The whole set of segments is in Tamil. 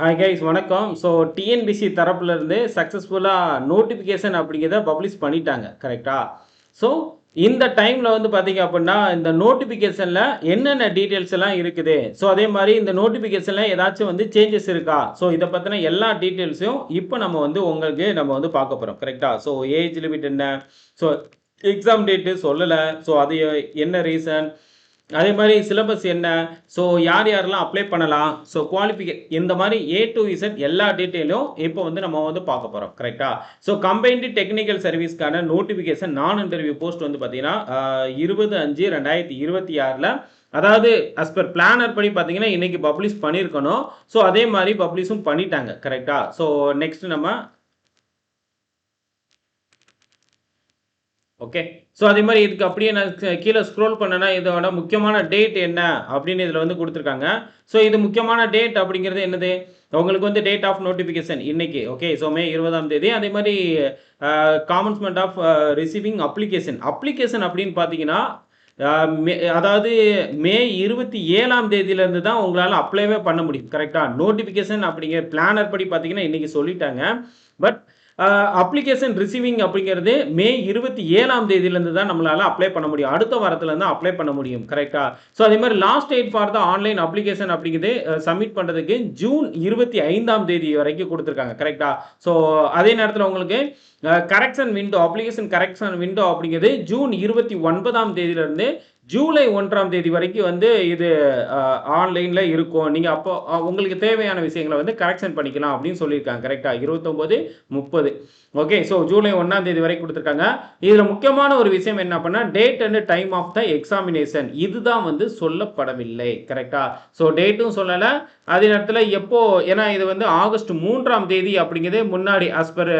ஹாய் கைஸ் வணக்கம். ஸோ டிஎன்பிசி தரப்புலேருந்து சக்ஸஸ்ஃபுல்லாக நோட்டிஃபிகேஷன் அப்படிங்கிறத பப்ளிஷ் பண்ணிட்டாங்க கரெக்டா? ஸோ இந்த டைமில் வந்து பார்த்தீங்க அப்படின்னா இந்த நோட்டிஃபிகேஷனில் என்னென்ன டீட்டெயில்ஸ் எல்லாம் இருக்குது, ஸோ அதே மாதிரி இந்த நோட்டிஃபிகேஷனில் ஏதாச்சும் வந்து சேஞ்சஸ் இருக்கா, ஸோ இதை பற்றின எல்லா டீட்டெயில்ஸையும் இப்போ நம்ம வந்து பார்க்க போகிறோம் கரெக்டா? ஸோ ஏஜ் லிமிட் என்ன, ஸோ எக்ஸாம் டேட்டு சொல்லலை, ஸோ அது என்ன ரீசன், அதே மாதிரி சிலபஸ் என்ன, ஸோ யார் யாரெல்லாம் அப்ளை பண்ணலாம், ஸோ இந்த மாதிரி டு இசட் எல்லா டீட்டெயிலும் இப்போ வந்து நம்ம வந்து பார்க்க போகிறோம் கரெக்டா? ஸோ கம்பைன்டு டெக்னிக்கல் சர்வீஸ்க்கான நோட்டிஃபிகேஷன் நான் இன்டர்வியூ போஸ்ட் வந்து பார்த்தீங்கன்னா 20/5/2026 அதாவது அஸ் பர் பிளானர் படி பார்த்தீங்கன்னா இன்னைக்கு பப்ளிஷ் பண்ணியிருக்கணும். ஸோ அதே மாதிரி பப்ளிஷும் பண்ணிட்டாங்க கரெக்டா? ஸோ நெக்ஸ்ட் நம்ம ஓகே. ஸோ அதே மாதிரி இதுக்கு அப்படியே நான் கீழே ஸ்க்ரோல் பண்ணேன்னா இதோட முக்கியமான டேட் என்ன அப்படின்னு இதில் வந்து கொடுத்துருக்காங்க. ஸோ இது முக்கியமான டேட் அப்படிங்கிறது என்னது, உங்களுக்கு வந்து டேட் ஆஃப் நோட்டிஃபிகேஷன் இன்னைக்கு. ஓகே. ஸோ மே 20 அதே மாதிரி காமன்ஸ்மெண்ட் ஆஃப் ரிசீவிங் அப்ளிகேஷன் அப்படின்னு பார்த்தீங்கன்னா அதாவது மே 27 தான் உங்களால் அப்ளைவே பண்ண முடியும் கரெக்டாக? நோட்டிஃபிகேஷன் அப்படிங்கிற பிளானர் படி பார்த்தீங்கன்னா இன்னைக்கு சொல்லிட்டாங்க. பட் அப்ளிகேஷன் ரிசீவிங் அப்படிங்கிறது மே 27 தான் நம்மளால அப்ளை பண்ண முடியும். அடுத்த வாரத்துலேருந்து அப்ளை பண்ண முடியும் கரெக்டா? ஸோ அதே மாதிரி last date for the online application அப்படிங்கிறது சப்மிட் பண்ணுறதுக்கு ஜூன் 25 வரைக்கும் கொடுத்துருக்காங்க கரெக்டா? ஸோ அதே நேரத்தில் உங்களுக்கு அப்ளிகேஷன் கரெக்ஷன் விண்டோ அப்படிங்கிறது ஜூன் 29 ஜூலை 1 வரைக்கும் வந்து இது ஆன்லைனில் இருக்கும். நீங்கள் அப்போ உங்களுக்கு தேவையான விஷயங்களை வந்து கரெக்ஷன் பண்ணிக்கலாம் அப்படின்னு சொல்லியிருக்காங்க கரெக்டாக? 29, 30 ஓகே. ஸோ ஜூலை 1 வரைக்கும் கொடுத்துருக்காங்க. இதில் முக்கியமான ஒரு விஷயம் என்ன அப்படின்னா date and time of the examination இதுதான் வந்து சொல்லப்படவில்லை கரெக்டா? ஸோ டேட்டும் சொல்லலை, அதே நேரத்தில் எப்போ, ஏன்னா இது வந்து ஆகஸ்ட் 3 அப்படிங்கிறது முன்னாடி அஸ் பர்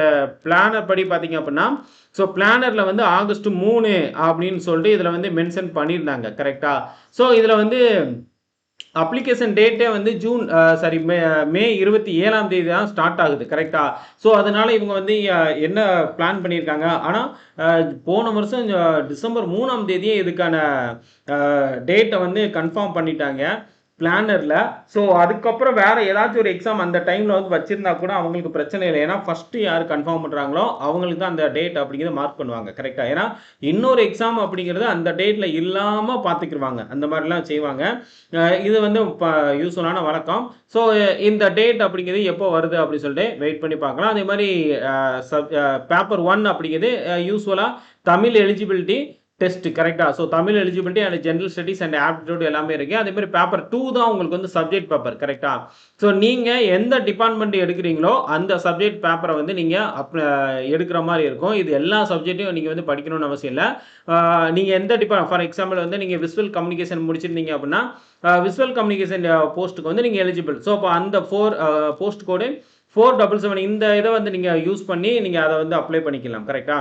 பிளானர் படி பார்த்தீங்க அப்படின்னா ஸோ பிளானரில் வந்து ஆகஸ்ட் 3 அப்படின்னு சொல்லிட்டு இதில் வந்து மென்ஷன் பண்ணியிருந்தாங்க கரெக்டா? ஸோ இதில் வந்து அப்ளிகேஷன் டேட்டே வந்து மே 27 தான் ஸ்டார்ட் ஆகுது கரெக்டா? ஸோ அதனால இவங்க வந்து என்ன பிளான் பண்ணியிருக்காங்க, ஆனால் போன வருஷம் டிசம்பர் 3 இதுக்கான டேட்டை வந்து கன்ஃபார்ம் பண்ணிட்டாங்க பிளானரில். ஸோ அதுக்கப்புறம் வேறு ஏதாச்சும் ஒரு எக்ஸாம் அந்த டைமில் வந்து வச்சுருந்தா கூட அவங்களுக்கு பிரச்சனை இல்லை. ஏன்னா ஃபஸ்ட்டு யார் கன்ஃபார்ம் பண்ணுறாங்களோ அவங்களுக்கு தான் அந்த டேட் அப்படிங்கிறத மார்க் பண்ணுவாங்க கரெக்டாக? ஏன்னா இன்னொரு எக்ஸாம் அப்படிங்கிறது அந்த டேட்டில் இல்லாமல் பார்த்துக்கிடுவாங்க, அந்த மாதிரிலாம் செய்வாங்க. இது வந்து யூஸ்ஃபுல்லான வழக்கம். ஸோ இந்த டேட் அப்படிங்கிறது எப்போ வருது அப்படின்னு சொல்லிட்டு வெயிட் பண்ணி பார்க்கலாம். அதே மாதிரி பேப்பர் 1 அப்படிங்கிறது யூஸ்ஃபுல்லாக தமிழ் எலிஜிபிலிட்டி டெஸ்ட் கரெக்டா? So Tamil eligibility and general studies and aptitude எல்லாமே இருக்கு. அதே மாதிரி பேப்பர் 2 தான் உங்களுக்கு வந்து சப்ஜெக்ட் பேப்பர் கரெக்டா? ஸோ நீங்கள் எந்த டிபார்ட்மெண்ட் எடுக்கிறீங்களோ அந்த சப்ஜெக்ட் பேப்பரை வந்து நீங்கள் எடுக்கிற மாதிரி இருக்கும். இது எல்லா சப்ஜெக்ட்டையும் நீங்கள் வந்து படிக்கணும்னு அவசியம் இல்லை. நீங்கள் எந்த ஃபார் எக்ஸாம்பிள் வந்து நீங்கள் விசுவல் கம்யூனிகேஷன் முடிச்சிருந்தீங்க அப்படின்னா விசுவல் கம்யூனிகேஷன் போஸ்ட்டுக்கு வந்து நீங்கள் எலிஜிபிள். ஸோ அப்போ அந்த போஸ்ட் கோடு 477 இந்த இதை வந்து நீங்கள் யூஸ் பண்ணி நீங்கள் அதை வந்து அப்ளை பண்ணிக்கலாம் கரெக்டா?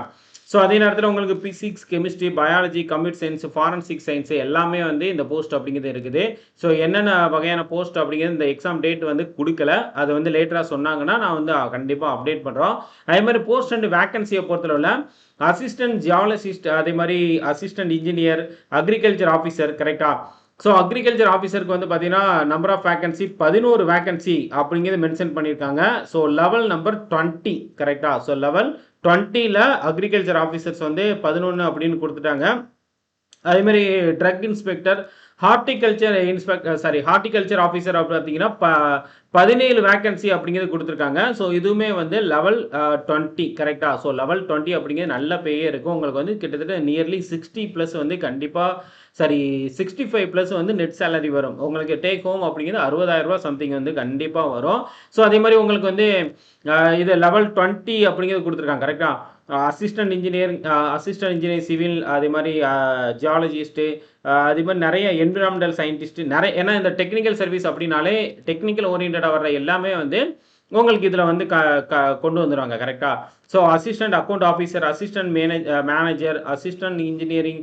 ஸோ அதே நேரத்தில் உங்களுக்கு physics, chemistry, biology, computer science, forensic science எல்லாமே வந்து இந்த போஸ்ட் அப்படிங்கிறது இருக்குது. ஸோ என்னென்ன வகையான போஸ்ட் அப்படிங்கிறது இந்த எக்ஸாம் டேட் வந்து கொடுக்கல, அது வந்து லேட்டராக சொன்னாங்கன்னா நான் வந்து கண்டிப்பாக அப்டேட் பண்ணுறோம். அதே மாதிரி போஸ்ட் அண்ட் வேக்கன்சியை பொறுத்தளவில் அசிஸ்டன்ட் ஜியாலஜிஸ்ட், அதே மாதிரி அசிஸ்டன்ட் இன்ஜினியர், அக்ரிகல்ச்சர் ஆஃபீஸர் கரெக்டாக? ஸோ அக்ரிகல்ச்சர் ஆஃபீஸருக்கு வந்து பார்த்தீங்கன்னா நம்பர் ஆஃப் வேக்கன்சி 11 வேக்கன்சி அப்படிங்கிறது மென்ஷன் பண்ணியிருக்காங்க. ஸோ லெவல் நம்பர் 20 கரெக்டாக? ஸோ லெவல் 20ல் அக்ரிகல்ச்சர் ஆஃபீஸர்ஸ் வந்து 11 அப்படின்னு கொடுத்துட்டாங்க. அதேமாதிரி ட்ரக் இன்ஸ்பெக்டர், ஹார்டிகல்ச்சர் ஆஃபீஸர் பார்த்தீங்கன்னா 17 வேக்கன்சி அப்படிங்கிறது கொடுத்துருக்காங்க. ஸோ இதுவுமே வந்து லெவல் 20 கரெக்டாக? ஸோ லெவல் 20 அப்படிங்கிறது நல்ல பேயே இருக்கும். உங்களுக்கு வந்து கிட்டத்தட்ட நியர்லி 60+ வந்து கண்டிப்பாக 65+ வந்து நெட் சேலரி வரும். உங்களுக்கு டேக் ஹோம் அப்படிங்கிறது 60,000 சம்திங் வந்து கண்டிப்பாக வரும். ஸோ அதே மாதிரி உங்களுக்கு வந்து இது லெவல் 20 அப்படிங்கிறது கொடுத்துருக்காங்க கரெக்டாக? அசிஸ்டன்ட் இன்ஜினியர் சிவில், அதே மாதிரி ஜியாலஜிஸ்ட்டு, அதே மாதிரி நிறைய என்விரான்மெண்டல் சயின்டிஸ்ட் நிறைய, ஏன்னா இந்த டெக்னிக்கல் சர்வீஸ் அப்படின்னாலே டெக்னிக்கல் ஓரியன்டாக வர்ற எல்லாமே வந்து உங்களுக்கு இதில் வந்து கொண்டு வந்துடுவாங்க கரெக்டாக? So assistant account officer, assistant manager, assistant engineering,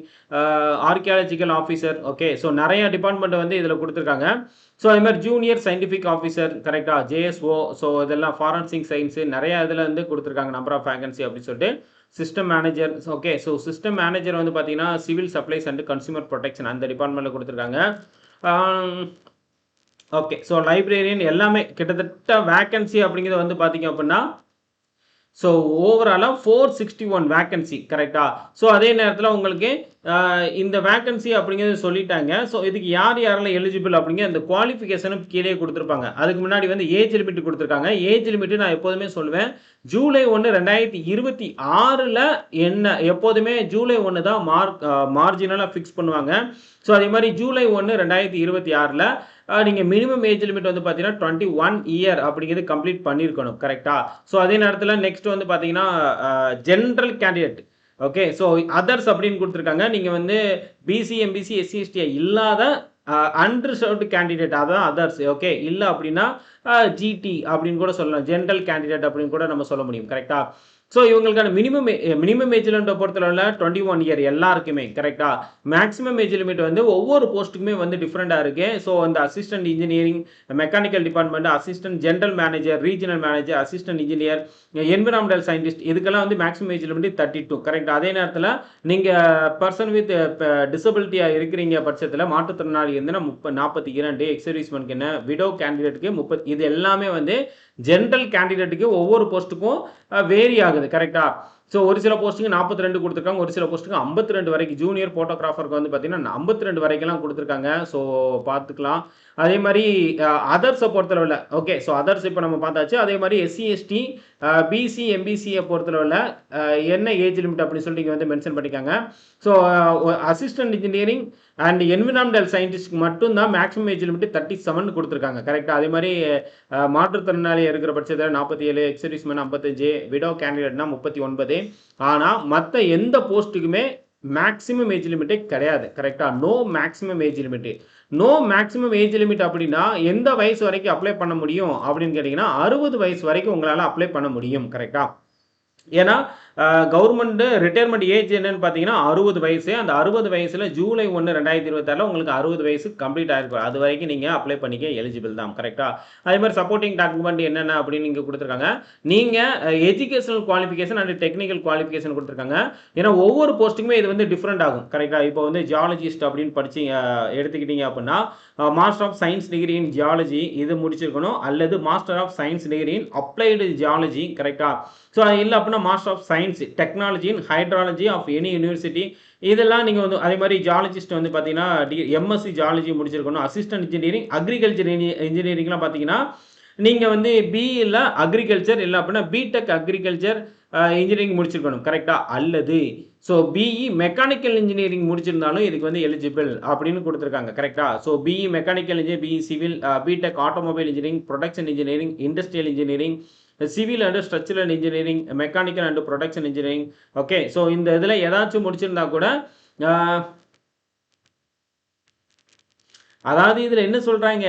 archaeological officer. Okay. So நிறைய டிபார்ட்மெண்ட் வந்து இதில் கொடுத்துருக்காங்க. ஸோ அதே மாதிரி ஜூனியர் சயின்டிஃபிக் ஆஃபீஸர் கரெக்டாக? ஜேஎஸ்ஓ. ஸோ இதெல்லாம் ஃபாரன்சிக் சயின்ஸு நிறைய இதில் வந்து கொடுத்துருக்காங்க நம்பர் ஆஃப் வேகன்சி அப்படின்னு சொல்லிட்டு. System manager. Okay. So system manager வந்து பார்த்தீங்கன்னா civil supplies and consumer protection அந்த டிபார்ட்மெண்ட்டில் கொடுத்துருக்காங்க. ஓகே. ஸோ லைப்ரரியன் எல்லாமே கிட்டத்தட்ட வேக்கன்சி அப்படிங்கிறது வந்து பார்த்தீங்க அப்படின்னா, ஸோ ஓவராலா 461 வேக்கன்சி கரெக்ட்டா? ஸோ அதே நேரத்தில உங்களுக்கு இந்த வேக்கன்சி அப்படிங்கிறது சொல்லிட்டாங்க. ஸோ இதுக்கு யார் யாரெல்லாம் எலிஜிபிள் அப்படிங்கிற அந்த குவாலிஃபிகேஷனும் கீழயே குடுத்துருப்பாங்க. அதுக்கு முன்னாடி வந்து ஏஜ் லிமிட் குடுத்துருக்காங்க. ஏஜ் லிமிட் நான் எப்போதுமே சொல்லுவேன். ஜூலை 1, 2026ல எப்போதுமே ஜூலை 1 தான் மார்ஜினலா ஃபிக்ஸ் பண்ணுவாங்க. ஸோ அதே மாரி ஜூலை 1, 2026ல நீங்க மினிமம் ஏஜ் லிமிட் வந்து பார்த்தீங்கன்னா, 21 இயர் அப்படிங்கிறது கம்ப்ளீட் பண்ணியிருக்கணும். கரெக்ட்டா? ஸோ அதே நேரத்தில நெக்ஸ்ட் வந்து பார்த்தீங்கன்னா, general candidate okay. So others அப்படின்னு குடுத்துருக்காங்க. நீங்க வந்து பிசி, எம்பிசி, எஸ்சி, எஸ்டி இல்லாத அன்ரிசர்வ்டு கேண்டிடேட் அதான் அதர்ஸ் ஓகே. இல்ல அப்படின்னா ஜிடி அப்படின்னு கூட சொல்லலாம். ஜெனரல் கேண்டிடேட் அப்படின்னு கூட நம்ம சொல்ல முடியும். கரெக்ட்டா? ஸோ இவங்களுக்கான மினிமம் ஏஜ் லிமிட்ட பொறுத்தளவுல 21 இயர் எல்லாருக்குமே கரெக்ட்டா? மேக்ஸிமம் ஏஜ் லிமிட் வந்து ஒவ்வொரு போஸ்ட்டுக்குமே வந்து டிஃபரெண்டா இருக்கு. ஸோ அந்த assistant engineering, mechanical department, assistant general manager, regional manager, assistant engineer, environmental scientist இதுக்கெல்லாம் வந்து மேக்ஸிமம் ஏஜ் லிமிட் 32 கரெக்ட். அதே நேரத்தில நீங்க பெர்சன் வித் டிசபிலிட்டியா இருக்கிறீங்க பட்சத்தில மாற்றுத்திறனாளி இருந்தனா 42, எக்ஸ் சர்வீஸ்மேனுக்கு என்ன, விடோ கேண்டிடேட்க்கு 30 இது எல்லாமே வந்து ஜெனரல் கேண்டிடேட்டுக்கு ஒவ்வொரு போஸ்ட்டுக்கும் வேரி ஆகுது கரெக்ட்டா? ஸோ ஒரு சில போஸ்ட்டுக்கு 42 குடுத்துருக்காங்க. ஒரு சில போஸ்ட்டுக்கு 52 வரைக்கும் ஜூனியர் போட்டோகிராஃபருக்கு வந்து பார்த்தீங்கன்னா, 52 வரைக்கும்லாம் குடுத்துருக்காங்க. ஸோ பார்த்துக்கலாம். அதே மாரி அதர்ஸ பொறுத்தளவுல ஓகே. ஸோ அதர்ஸ் இப்ப நம்ம பார்த்தாச்சு. அதே மாரி எஸ்சி, எஸ்டி, பிசி, எம்பிசிய பொறுத்தளவுல என்ன ஏஜ் லிமிட் அப்படின்னு சொல்லி இங்க வந்து மென்ஷன் பண்ணிருக்காங்க. So assistant engineering and environmental சயின்டிஸ்ட்க்கு மட்டும் தான் மேக்ஸிமம் ஏஜ் லிமிட் 37 குடுத்துருக்காங்க. கரெக்ட்டா? அதே மாரி மாற்றுத்திறனாளி இருக்கிற பட்சத்தில 47, எக்ஸ் சர்வீஸ்மேன் 55, விடோ கேண்டிடேட்னா 39. ஆனா மத்த எந்த போஸ்ட்டுக்குமே மேக்ஸிமம் ஏஜ் லிமிட்டே கிடையாது. கரெக்ட்டா? No maximum age limit. No maximum age limit அப்படின்னா எந்த வயசு வரைக்கும் அப்ளை பண்ண முடியும் அப்படின்னு கேட்டீங்கன்னா, 60 வயசு வரைக்கும் உங்களால அப்ளை பண்ண முடியும். கரெக்ட்டா? ஏன்னா கவர்மெண்ட் ரிட்டயர்மெண்ட் ஏஜ் என்னன்னு பார்த்தீங்கன்னா 60 வயசு. அந்த 60 வயசுல ஜூலை 1, 2026ல உங்களுக்கு 60 வயசு கம்ப்ளீட் ஆயிருக்கும். அது வரைக்கும் நீங்க அப்ளை பண்ணிக்க எலிஜிபிள் தான். கரெக்ட்டா? அதே மாரி சப்போர்ட்டிங் டாக்குமெண்ட் என்னென்ன அப்படின்னு இங்க குடுத்துருக்காங்க. நீங்க educational qualification and technical qualification குடுத்துருக்காங்க. ஏன்னா ஒவ்வொரு போஸ்ட்டுக்குமே இது வந்து டிஃபரெண்ட் ஆகும். கரெக்ட்டா? இப்போ வந்து ஜியாலஜிஸ்ட் அப்படின்னு எடுத்துக்கிட்டீங்க அப்படின்னா, master of science degree in geology இது முடிச்சிருக்கணும். அல்லது master of science degree in applied geology கரெக்ட்டா? ஸோ இல்ல அப்படின்னா master of science technology in hydrology of any university இதெல்லாம் நீங்க வந்து அதே மாரி ஜியாலஜிஸ்ட் வந்து பார்த்தீங்கன்னா, எம்எஸ்சி ஜியாலஜி முடிச்சிருக்கணும். அசிஸ்டன்ட் இன்ஜினியரிங், அக்ரிகல்ச்சர் இன்ஜினியரிங்லாம் பார்த்தீங்கன்னா, நீங்க வந்து பிஇல அக்ரிகல்ச்சர் இல்ல அப்படின்னா பிடெக் அக்ரிகல்ச்சர் இன்ஜினியரிங் முடிச்சிருக்கணும். கரெக்ட்டா? அல்லது ஸோ பிஇ மெக்கானிக்கல் இன்ஜினியரிங் முடிச்சிருந்தாலும் இதுக்கு வந்து எலிஜிபிள் அப்படின்னு குடுத்துருக்காங்க. கரெக்ட்டா? So BE mechanical engineering, BE civil, BTech automobile engineering, production engineering, industrial engineering, civil and structural engineering, mechanical and production engineering okay. So இந்த இதில ஏதாச்சும் முடிச்சிருந்தா கூட அ அதாவது இதில என்ன சொல்றாங்க,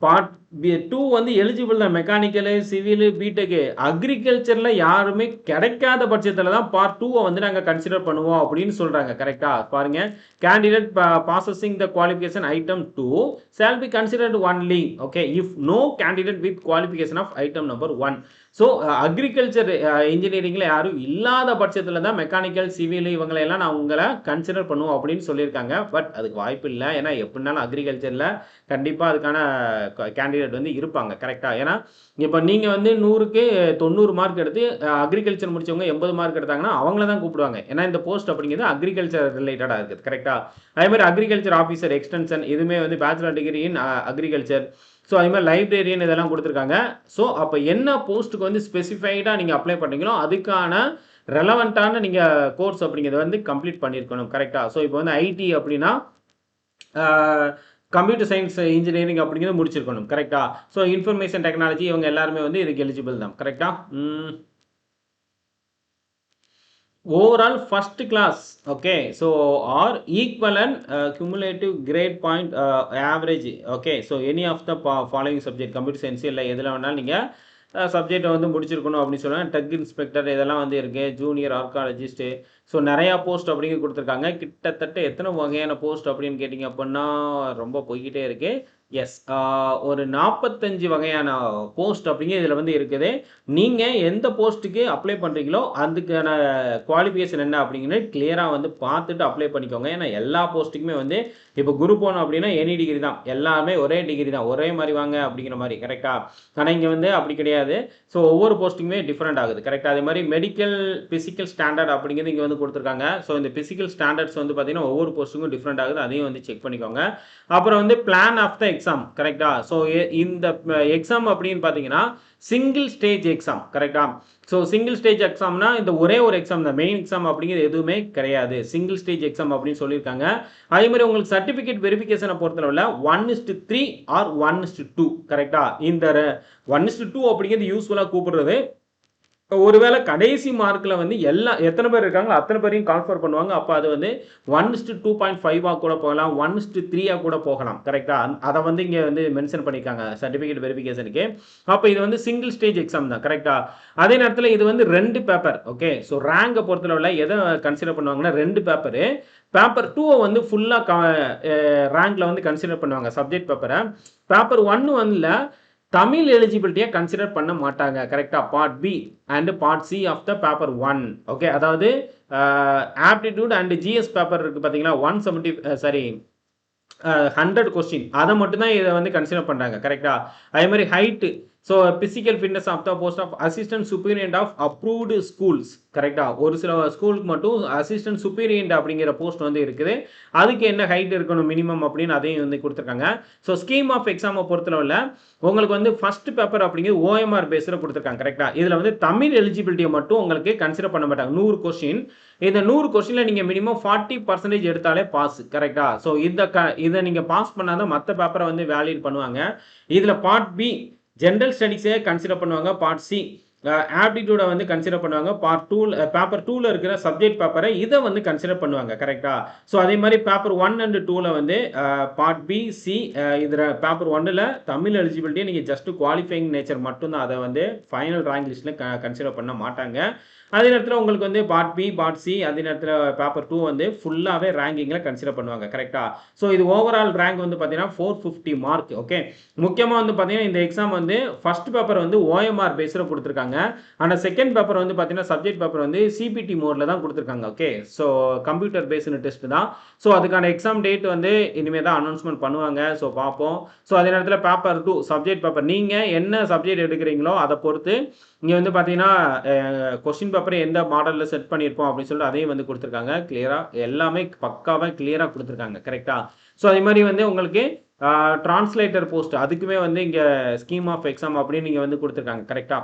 பார்ட் 2 வந்து எலிஜிபிள் தான். Mechanical, civil, BTech. அக்ரிகல்ச்சர்ல யாருமே கிடைக்காத பட்சத்தில தான் பார்ட் 2வ வந்து நாங்க கன்சிடர் பண்ணுவோம் அப்படின்னு சொல்றாங்க. கரெக்ட்டா? பாருங்க. Candidate possessing the qualification item 2 shall be considered only okay if no candidate with qualification of item number 1. So agriculture இன்ஜினியரிங்ல யாரும் இல்லாத பட்சத்தில தான் மெக்கானிக்கல், சிவில் இவங்கள எல்லாம் நான் உங்கள கன்சிடர் பண்ணுவோம் அப்படின்னு சொல்லியிருக்காங்க. பட் அதுக்கு வாய்ப்பு இல்ல. ஏன்னா எப்படினாலும் அக்ரிகல்ச்சர்ல கண்டிப்பா அதுக்கான கேண்டிடேட் வந்து இருப்பாங்க. கரெக்ட்டா? ஏன்னா இப்ப நீங்க வந்து 100க்கு 90 மார்க் எடுத்து அக்ரிகல்ச்சர் முடிச்சவங்க 80 மார்க் எடுத்தாங்கன்னா அவங்கள தான் கூப்பிடுவாங்க. ஏன்னா இந்த போஸ்ட் அப்படிங்கிறது அக்ரிகல்ச்சர் ரிலேட்டடா இருக்குது. கரெக்ட்டா? அதே மாரி அக்ரிகல்ச்சர் ஆஃபீசர் எக்ஸ்டென்ஷன் இதுவுமே வந்து bachelor degree in agriculture. So அதே மாரி லைப்ரரியன் இதெல்லாம் குடுத்துருக்காங்க. ஸோ அப்ப என்ன போஸ்ட்டுக்கு வந்து ஸ்பெசிஃபைடா நீங்க அப்ளை பண்றீங்களோ அதுக்கான ரெலவென்ட்டான நீங்க கோர்ஸ் அப்படிங்கிறத வந்து கம்ப்ளீட் பண்ணியிருக்கணும். கரெக்ட்டா? ஸோ இப்போ வந்து ஐடி அப்படின்னா ஆ கம்ப்யூட்டர் சயின்ஸ் இன்ஜினியரிங் அப்படிங்கிறத முடிச்சிருக்கணும். கரெக்ட்டா? ஸோ இன்ஃபர்மேஷன் டெக்னாலஜி இவங்க எல்லாருமே வந்து இதுக்கு எலிஜிபிள் தான். கரெக்ட்டா? overall first class okay so or equivalent cumulative grade point average okay so any of the following subject computer science இல்ல எதுல வேணாலும் நீங்க சப்ஜெக்ட் வந்து முடிச்சிருக்கணும் அப்படின்னு சொன்னா டக் இன்ஸ்பெக்டர் இதெல்லாம் வந்து இருக்கு ஜூனியர் ஆர்காலஜிஸ்ட் ஸோ நிறையா போஸ்ட் அப்படிங்க கொடுத்துருக்காங்க கிட்டத்தட்ட எத்தனை வகையான போஸ்ட் அப்படின்னு கேட்டிங்க அப்படின்னா ரொம்ப போய்கிட்டே இருக்கு எஸ். ஒரு 45 வகையான போஸ்ட் அப்படிங்க இதில வந்து இருக்குது. நீங்க எந்த போஸ்ட்டுக்கு அப்ளை பண்றீங்களோ, அதுக்கான குவாலிஃபிகேஷன் என்ன அப்படிங்கிறது கிளியரா வந்து பார்த்துட்டு அப்ளை பண்ணிக்கோங்க. ஏன்னா எல்லா போஸ்ட்டுக்குமே வந்து இப்போ குரூப் 1 அப்படின்னா எனி டிகிரி தான். எல்லாமே ஒரே டிகிரி தான். ஒரே மாரி வாங்க அப்படிங்கிற மாரி கரெக்ட்டா? ஆனா இங்க வந்து அப்படி கிடையாது. ஸோ ஒவ்வொரு போஸ்ட்டுக்குமே டிஃபரெண்ட் ஆகுது. கரெக்ட்டா? அதே மாரி மெடிக்கல், பிசிக்கல் ஸ்டாண்டர்ட் அப்படிங்கிறது இங்க வந்து குடுத்துருக்காங்க. ஸோ இந்த பிசிக்கல் ஸ்டாண்டர்ட்ஸ் வந்து பார்த்தீங்கன்னா, ஒவ்வொரு போஸ்ட்டுக்கும் டிஃபரெண்ட் ஆகுது. அதையும் வந்து செக் பண்ணிக்கோங்க. அப்புறம் வந்து பிளான் ஆஃப் த எக்ஸாம் கரெக்ட்டா? ஸோ இந்த எக்ஸாம் அப்படின்னு பார்த்தீங்கன்னா, சிங்கிள் ஸ்டேஜ் எக்ஸாம் கரெக்ட்டா? ஸோ சிங்கிள் ஸ்டேஜ் எக்ஸாம்னா இந்த ஒரே ஒரு எக்ஸாம் தான். மெயின் எக்ஸாம் அப்படிங்கிறது எதுவுமே கிடையாது. சிங்கிள் ஸ்டேஜ் எக்ஸாம் அப்படின்னு சொல்லியிருக்காங்க. அதே மாரி உங்களுக்கு சர்டிஃபிகேட் வெரிஃபிகேஷன பொறுத்தளவுல 1:3 ஆர் 1:2 கரெக்ட்டா? இந்த 1:2 அப்படிங்கிறது யூசுவலா கூப்பிடுறது ஒருவேளை கடைசி மார்க்ல வந்து எத்தனை பேர் இருக்காங்களோ அத்தனை பேரையும் கால்ஃபர் பண்ணுவாங்க. அப்ப அது வந்து 1:2.5 கூட போகலாம். 1:3 கூட போகலாம். கரெக்ட்டா? அத வந்து இங்க வந்து மென்ஷன் பண்ணியிருக்காங்க சர்டிஃபிகேட் வெரிஃபிகேஷனுக்கு. அப்ப இது வந்து சிங்கிள் ஸ்டேஜ் எக்ஸாம் தான். கரெக்ட்டா? அதே நேரத்துல இது வந்து 2 பேப்பர். ஓகே. ஸோ ரேங்க பொறுத்தளவுல எத கன்சிடர் பண்ணுவாங்கன்னா 2 பேப்பரு. பேப்பர் 2 வந்து ஃபுல்லா ரேங்க்ல வந்து கன்சிடர் பண்ணுவாங்க சப்ஜெக்ட் பேப்பர. பேப்பர் 1 வந்துல தமிழ் எலிஜிபிலிட்டியை கன்சிடர் பண்ண மாட்டாங்க. கரெக்ட்டா? Part B and part C of the paper 1. Okay. அதாவது ஆப்டிடியூட் அண்ட் ஜிஎஸ் பேப்பர் இருக்கு பார்த்தீங்களா? 170 சாரி 100 கொஸ்டின். அத மட்டும் தான் இத வந்து கன்சிடர் பண்றாங்க. கரெக்ட்டா? அதே மாரி height. So physical fitness of the post of assistant superintendent of approved schools. கரெக்ட்டா? ஒரு சில ஸ்கூலுக்கு மட்டும் அசிஸ்டன்ட் சூப்பரிண்டென்ட் அப்படிங்கிற போஸ்ட் வந்து இருக்குது. அதுக்கு என்ன ஹைட் இருக்கணும் மினிமம் அப்படின்னு அதையும் வந்து குடுத்துருக்காங்க. ஸோ ஸ்கீம் ஆஃப் எக்ஸாம பொறுத்தளவுல உங்களுக்கு வந்து ஃபர்ஸ்ட் பேப்பர் அப்படிங்கிறது ஓஎம்ஆர் பேஸ்ல குடுத்துருக்காங்க. கரெக்ட்டா? இதுல வந்து தமிழ் எலிஜிபிலிட்டிய மட்டும் உங்களுக்கு கன்சிடர் பண்ண மாட்டாங்க. 100 கொஸ்டின். இந்த 100 கொஸ்டின்ல நீங்க மினிமம் 40% எடுத்தாலே பாஸ். கரெக்ட்டா? ஸோ இத நீங்க பாஸ் பண்ணா தான் மத்த பேப்பர வந்து வேலிட் பண்ணுவாங்க. இதுல பார்ட் பி ஜெனரல் ஸ்டடீஸே கன்சிடர் பண்ணுவாங்க. பார்ட் சி ஆப்டிடியூட வந்து கன்சிடர் பண்ணுவாங்க. பார்ட் 2 பேப்பர் 2ல இருக்கிற சப்ஜெக்ட் பேப்பர இத வந்து கன்சிடர் பண்ணுவாங்க. கரெக்ட்டா? ஸோ அதே மாரி பேப்பர் 1 அண்ட் 2ல வந்து பார்ட் பி, சி இதுல பேப்பர் 1ல தமிழ் எலிஜிபிலிட்டிய நீங்க ஜஸ்ட் குவாலிஃபையிங் நேச்சர் மட்டும் தான். அத வந்து ஃபைனல் ரேங்க் லிஸ்ட்ல கன்சிடர் பண்ண மாட்டாங்க. அதே நேரத்துல உங்களுக்கு வந்து பார்ட் பி, பார்ட் சி அதே நேரத்துல பேப்பர் 2 வந்து ஃபுல்லாவே ரேங்கிங்ல கன்சிடர் பண்ணுவாங்க. கரெக்ட்டா? ஸோ இது ஓவரால் ரேங்க் வந்து பார்த்தீங்கன்னா 450 மார்க். ஓகே. முக்கியமா வந்து பார்த்தீங்கன்னா இந்த எக்ஸாம் வந்து ஃபர்ஸ்ட் பேப்பர் வந்து ஓஎம்ஆர் பேஸ்ல குடுத்துருக்காங்க. ஆனா செகண்ட் பேப்பர் வந்து பார்த்தீங்கன்னா சப்ஜெக்ட் பேப்பர் வந்து சிபிடி மோட்ல தான் குடுத்துருக்காங்க. Okay. So computer based test தான். ஸோ அதுக்கான எக்ஸாம் டேட் வந்து இனிமே தான் அனௌன்ஸ்மென்ட் பண்ணுவாங்க. ஸோ பார்ப்போம். ஸோ அதே நேரத்துல பேப்பர் 2 சப்ஜெக்ட் பேப்பர் நீங்க என்ன சப்ஜெக்ட் எடுக்கிறீங்களோ அத பொறுத்து இங்க வந்து பார்த்தீங்கன்னா கொஸ்டின் பேப்பர் எந்த மாடல்ல செட் பண்ணியிருப்போம் அப்படின்னு சொல்லிட்டு அதையும் வந்து குடுத்துருக்காங்க. கிளியரா எல்லாமே பக்காவா கிளியரா குடுத்துருக்காங்க. கரெக்ட்டா? ஸோ அதே மாரி வந்து உங்களுக்கு டிரான்ஸ்லேட்டர் போஸ்ட் அதுக்குமே வந்து இங்க ஸ்கீம் ஆஃப் எக்ஸாம் அப்படின்னு நீங்க வந்து குடுத்துருக்காங்க. கரெக்ட்டா?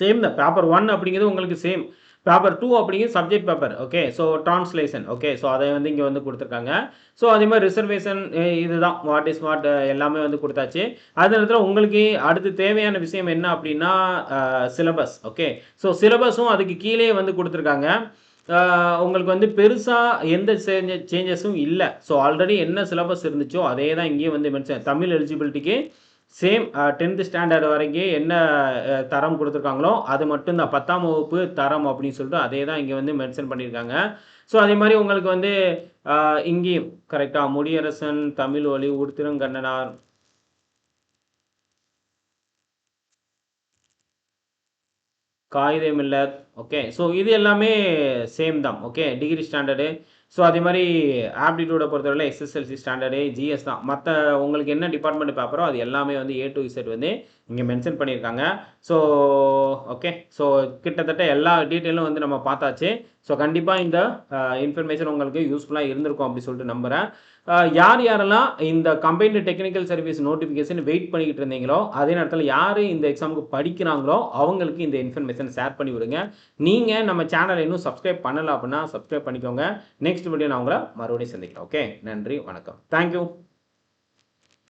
சேம் தான். பேப்பர் 1 அப்படிங்கிறது உங்களுக்கு சேம். பேப்பர் 2 அப்படிங்கிறது subject paper. Okay. So translation. Okay. So அத வந்து இங்க வந்து குடுத்துருக்காங்க. ஸோ அதே மாரி ரிசர்வேஷன் இதுதான். வாட் இஸ் வாட் எல்லாமே வந்து குடுத்தாச்சு. அதே நேரத்துல உங்களுக்கு அடுத்து தேவையான விஷயம் என்ன அப்படின்னா சிலபஸ். ஓகே. ஸோ சிலபஸும் அதுக்கு கீழயே வந்து குடுத்துருக்காங்க. உங்களுக்கு வந்து பெருசா எந்த சேஞ்சஸும் இல்ல. ஸோ ஆல்ரெடி என்ன சிலபஸ் இருந்துச்சோ அதே தான் இங்கேயும் வந்து மென்ஷன் தமிழ் எலிஜிபிலிட்டிக்கு சேம் 10th ஸ்டாண்டர்ட் வரைக்கும் என்ன தரம் குடுத்துருக்காங்களோ அது மட்டும் தான். 10ஆம் வகுப்பு தரம் அப்படின்னு சொல்லிட்டு அதே தான் இங்க வந்து மென்ஷன் பண்ணியிருக்காங்க. ஸோ அதே மாரி உங்களுக்கு வந்து இங்கேயும் கரெக்ட்டா? முடியரசன், தமிழ் ஒலி, உருத்திரங்கண்ணனார் காயிதே மில்லத். ஓகே. ஸோ இது எல்லாமே சேம் தான். ஓகே. Degree standard. ஸோ அதே மாரி ஆப்டிடியூட பொறுத்தவரையில எஸ்எஸ்எல்சி ஸ்டாண்டர்டு, ஜிஎஸ் தான். மத்த உங்களுக்கு என்ன டிபார்ட்மெண்ட் பேப்பரோ அது எல்லாமே வந்து ஏ டூ இசட் வந்து இங்க மென்ஷன் பண்ணியிருக்காங்க. So okay. ஸோ கிட்டத்தட்ட எல்லா டீட்டெயிலும் வந்து நம்ம பார்த்தாச்சு. ஸோ கண்டிப்பா இந்த இன்ஃபர்மேஷன் உங்களுக்கு யூஸ்ஃபுல்லா இருந்திருக்கும் அப்படி சொல்லிட்டு நம்புறேன். யார் யாரெல்லாம் இந்த combined technical service notification wait பண்ணிக்கிட்டு இருந்தீங்களோ, அதே நேரத்துல யாரு இந்த எக்ஸாமுக்கு படிக்கிறாங்களோ, அவங்களுக்கு இந்த இன்ஃபர்மேஷன் ஷேர் பண்ணி விடுங்க. நீங்க நம்ம சேனல இன்னும் சப்ஸ்கிரைப் பண்ணல அப்படின்னா சப்ஸ்கிரைப் பண்ணிக்கோங்க. நெக்ஸ்ட் வீடியோ நான் உங்கள மறுபடியும் சந்திக்கிறேன். ஓகே. நன்றி, வணக்கம். Thank you.